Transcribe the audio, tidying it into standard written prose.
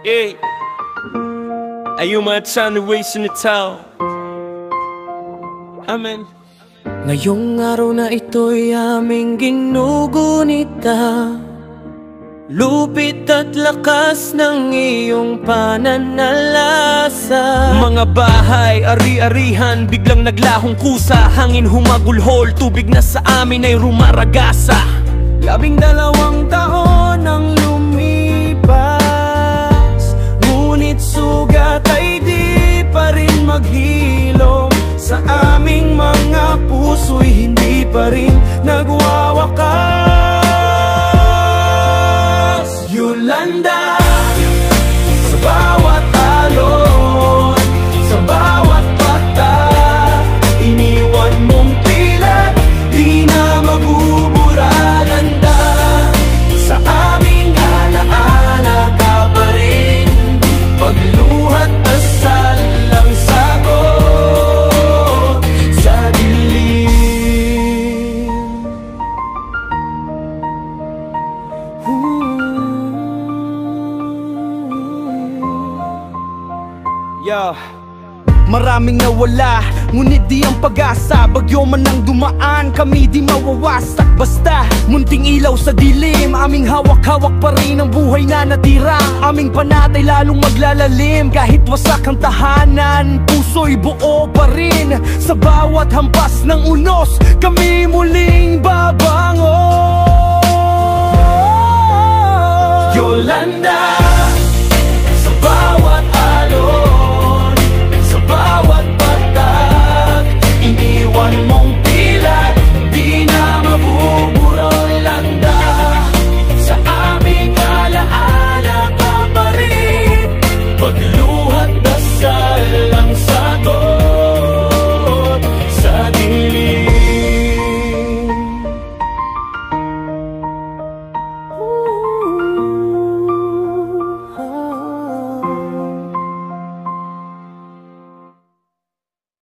Hey, are you my time to waste in the town? Amen. Ngayong araw na ito'y aming ginugunita, lupit at lakas ng iyong pananalasa. Mga bahay, ari-arihan, biglang naglahong kusa. Hangin humagulhol, tubig na sa amin ay rumaragasa. 12 taon ang lumipas, ngunit sugat ay di pa rin maghilom. Sa aming mga puso'y hindi pa rin nagwawakas. Yolanda, sa bawat alon, sa bawat bata, iniwan mong tila di na mabuburalanda. Sa aming alaala ka pa rin, pagluhat asal lang sagot sa dilim. Yo, maraming nawala, ngunit di ang pag-asa. Bagyo man ang dumaan, kami di mawawasak. Basta munting ilaw sa dilim, aming hawak-hawak pa rin ang buhay na natira. Aming panatay lalong maglalalim, kahit wasak ang tahanan, puso'y buo pa rin. Sa bawat hampas ng unos, kami muling babalik.